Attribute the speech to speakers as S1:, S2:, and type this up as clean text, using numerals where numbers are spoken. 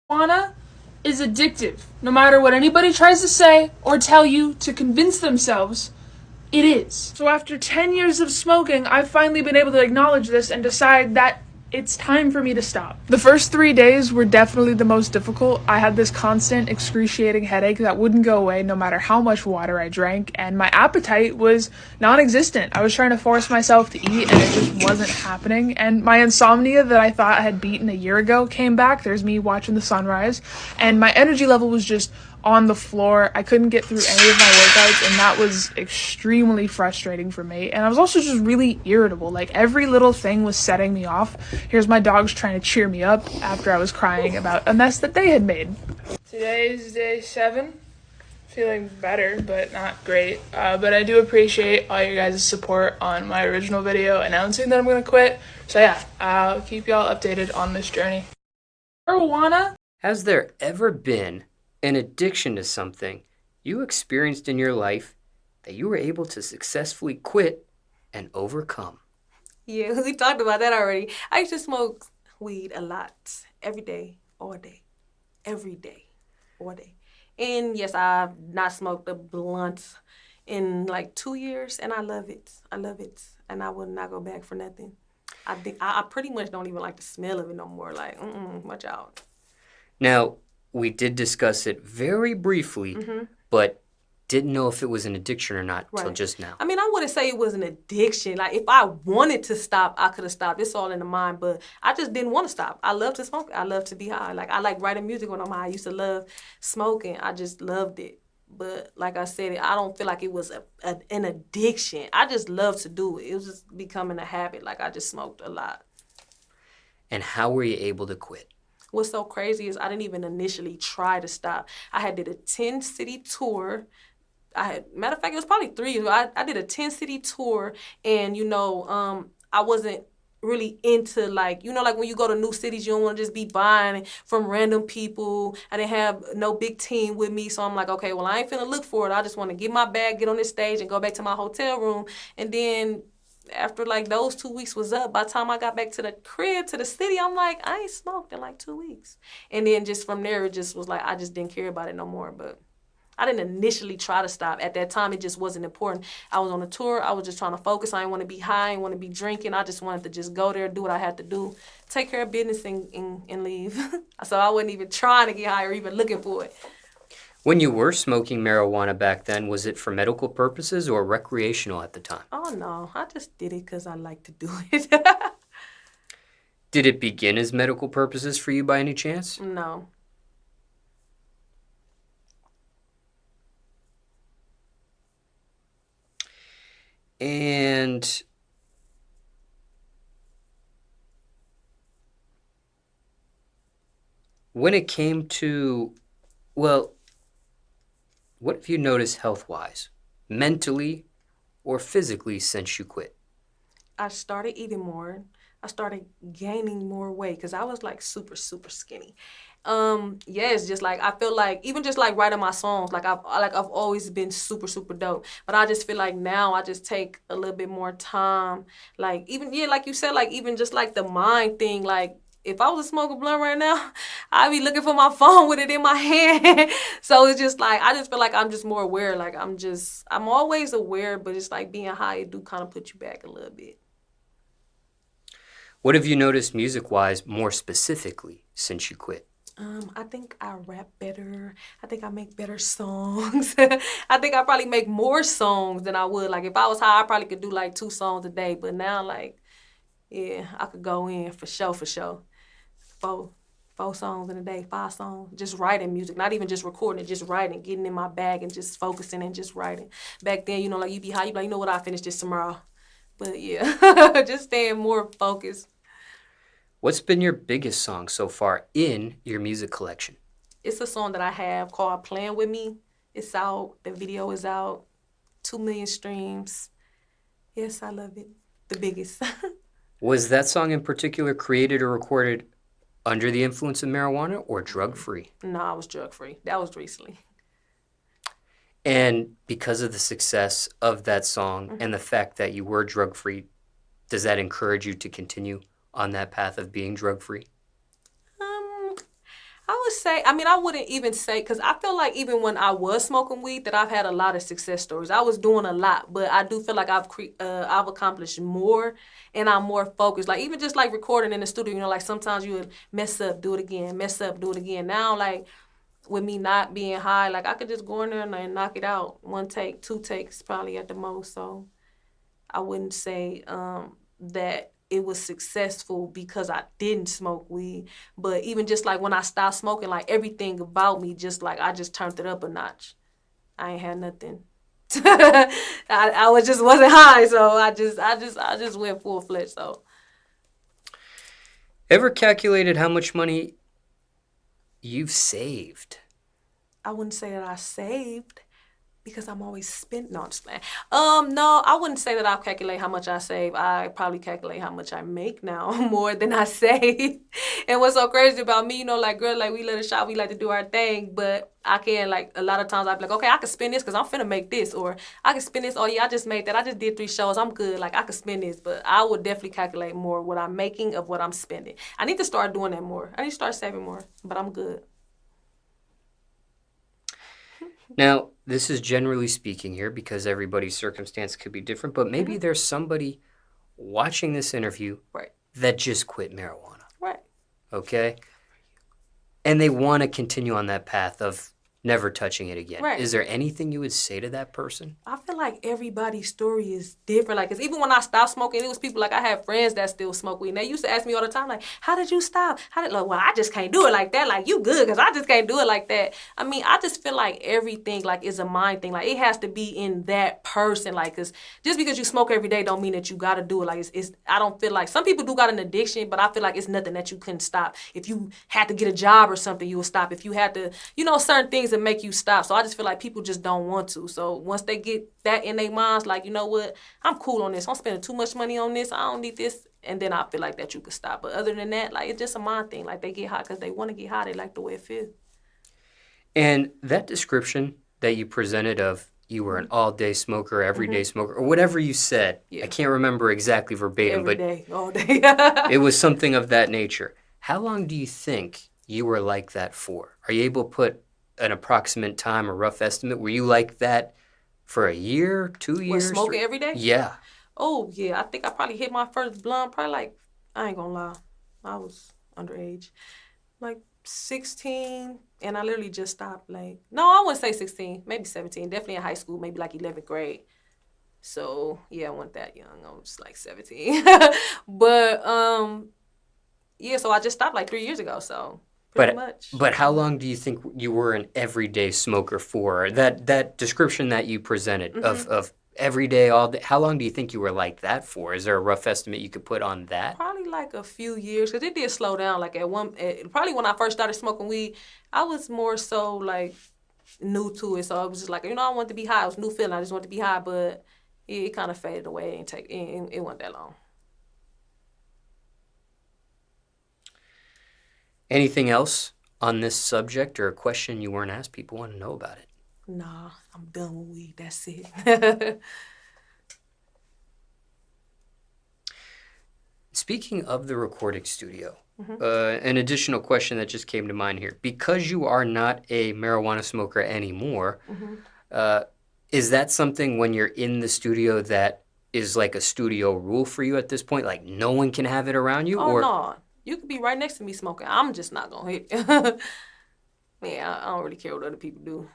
S1: Marijuana is addictive, no matter what anybody tries to say or tell you to convince themselves it is. So after 10 years of smoking, I've finally been able to acknowledge this and decide that it's time for me to stop. The first 3 days were definitely the most difficult. I had this constant excruciating headache that wouldn't go away no matter how much water I drank, and my appetite was non-existent. I was trying to force myself to eat and it just wasn't happening, and my insomnia that I thought I had beaten a year ago came back. There's me watching the sunrise, and my energy level was just on the floor. I couldn't get through any of my workouts, and that was extremely frustrating for me. And I was also just really irritable. Like, every little thing was setting me off. Here's my dogs trying to cheer me up after I was crying about a mess that they had made. Today's day 7. Feeling better, but not great. But I do appreciate all your guys' support on my original video announcing that I'm gonna quit. So yeah, I'll keep y'all updated on this journey. Marijuana.
S2: Has there ever been an addiction to something you experienced in your life that you were able to successfully quit and overcome?
S3: Yeah, we talked about that already. I used to smoke weed a lot, every day, all day, every day, all day. And yes, I've not smoked a blunt in like 2 years, and I love it. I love it, and I will not go back for nothing. I think I pretty much don't even like the smell of it no more. Like, watch out.
S2: Now, we did discuss it very briefly, but didn't know if it was an addiction or not till
S3: Right.
S2: just now.
S3: I mean, I wouldn't say it was an addiction. Like, if I wanted to stop, I could have stopped. It's all in the mind, but I just didn't want to stop. I love to smoke. I love to be high. Like, I like writing music when I'm high. I used to love smoking. I just loved it. But like I said, I don't feel like it was an addiction. I just love to do it. It was just becoming a habit. Like, I just smoked a lot.
S2: And how were you able to quit?
S3: What's so crazy is I didn't even initially try to stop. I had did a 10-city tour. Matter of fact, it was probably 3 years ago. I did a 10-city tour, and I wasn't really into, like, like when you go to new cities, you don't want to just be buying from random people. I didn't have no big team with me, so I'm like, okay, well, I ain't finna look for it. I just want to get my bag, get on this stage, and go back to my hotel room. And then after like those 2 weeks was up, by the time I got back to the crib, to the city, I'm like, I ain't smoked in like 2 weeks. And then just from there, it just was like, I just didn't care about it no more. But I didn't initially try to stop. At that time, it just wasn't important. I was on a tour. I was just trying to focus. I didn't want to be high. I didn't want to be drinking. I just wanted to just go there, do what I had to do, take care of business, and leave. So I wasn't even trying to get high or even looking for it.
S2: When you were smoking marijuana back then, was it for medical purposes or recreational at the time?
S3: Oh, no. I just did it because I like to do it.
S2: Did it begin as medical purposes for you by any chance?
S3: No.
S2: And when it came to, well, what have you noticed health-wise, mentally or physically since you quit?
S3: I started eating more. I started gaining more weight because I was like super, super skinny. It's just like I feel like even just like writing my songs, I've always been super, super dope. But I just feel like now I just take a little bit more time. Like even like you said, like even just like the mind thing, like if I was to smoke a blunt right now, I'd be looking for my phone with it in my hand. So it's just like I just feel like I'm just more aware. Like I'm always aware, but it's like being high, it do kind of put you back a little bit.
S2: What have you noticed music-wise more specifically since you quit?
S3: I think I rap better. I think I make better songs. I think I probably make more songs than I would. Like if I was high, I probably could do like 2 songs a day. But now, like, yeah, I could go in for sure, for sure. 4 songs in a day, 5 songs. Just writing music, not even just recording it, just writing, getting in my bag and just focusing and just writing. Back then, like you be high, you be like, you know what, I'll finish this tomorrow. But yeah, just staying more focused.
S2: What's been your biggest song so far in your music collection?
S3: It's a song that I have called Playing With Me. It's out. The video is out. 2 million streams. Yes, I love it. The biggest.
S2: Was that song in particular created or recorded under the influence of marijuana or drug-free?
S3: No, I was drug-free. That was recently.
S2: And because of the success of that song and the fact that you were drug-free, does that encourage you to continue on that path of being drug-free?
S3: I would say, I mean, I wouldn't even say, because I feel like even when I was smoking weed, that I've had a lot of success stories. I was doing a lot, but I do feel like I've accomplished more, and I'm more focused. Like even just like recording in the studio, you know, like sometimes you would mess up, do it again, mess up, do it again. Now, like with me not being high, like I could just go in there and knock it out. 1 take, 2 takes probably at the most. So I wouldn't say that it was successful because I didn't smoke weed. But even just like when I stopped smoking, like everything about me, just like I just turned it up a notch. I ain't had nothing. I was just wasn't high, so I just went full fledged. So
S2: Ever calculated how much money you've saved?
S3: I wouldn't say that I saved, because I'm always spent. No, I'm just playing. No, I wouldn't say that I calculate how much I save. I probably calculate how much I make now more than I save. And what's so crazy about me, you know, like girls, like we let it shop, we like to do our thing, but I can, like, a lot of times I'd be like, okay, I can spend this because I'm finna make this, or I can spend this. Oh yeah, I just made that. I just did 3 shows. I'm good. Like I could spend this, but I would definitely calculate more what I'm making of what I'm spending. I need to start doing that more. I need to start saving more, but I'm good.
S2: Now, this is generally speaking here because everybody's circumstance could be different, but maybe there's somebody watching this interview
S3: Right.
S2: that just quit marijuana,
S3: Right.
S2: okay? And they want to continue on that path of never touching it again.
S3: Right.
S2: Is there anything you would say to that person?
S3: I feel like everybody's story is different. Like, 'cause even when I stopped smoking, it was people, like, I had friends that still smoke weed. And they used to ask me all the time, like, how did you stop? Like, well, I just can't do it like that. Like, you good, because I just can't do it like that. I mean, I just feel like everything, like, is a mind thing. Like, it has to be in that person. Like, because just because you smoke every day don't mean that you got to do it. Like, I don't feel like, some people do got an addiction, but I feel like it's nothing that you couldn't stop. If you had to get a job or something, you would stop. If you had to, you know, certain things that make you stop. So I just feel like people just don't want to. So once they get that in their minds, like, you know what, I'm cool on this. I'm spending too much money on this. I don't need this. And then I feel like that you could stop. But other than that, like, it's just a mind thing. Like, they get high because they want to get high. They like the way it feels.
S2: And that description that you presented of you were an all-day smoker, everyday smoker, or whatever you said,
S3: Yeah.
S2: I can't remember exactly verbatim,
S3: Every
S2: but
S3: day, all day.
S2: it was something of that nature. How long do you think you were like that for? Are you able to put an approximate time or rough estimate? Were you like that for a year, 2 years?
S3: Smoking every day?
S2: Yeah.
S3: Oh, yeah. I think I probably hit my first blunt probably, like, I ain't gonna lie, I was underage. Like 16, and I literally just stopped, like, no, I wouldn't say 16, maybe 17. Definitely in high school, maybe like 11th grade. So, yeah, I wasn't that young. I was like 17. But, yeah, so I just stopped like 3 years ago, so pretty much.
S2: But how long do you think you were an everyday smoker for? That description that you presented of every day, all day, how long do you think you were like that for? Is there a rough estimate you could put on that?
S3: Probably like a few years, because it did slow down. Like probably when I first started smoking weed, I was more so like new to it. So it was just like, you know, I wanted to be high. It was a new feeling. I just wanted to be high, but it kind of faded away. It wasn't that long.
S2: Anything else on this subject or a question you weren't asked? People want to know about it.
S3: Nah, I'm done with weed. That's it.
S2: Speaking of the recording studio, an additional question that just came to mind here. Because you are not a marijuana smoker anymore, is that something when you're in the studio that is like a studio rule for you at this point? Like no one can have it around you?
S3: Oh, no. You could be right next to me smoking. I'm just not going to hit. Yeah, I don't really care what other people do.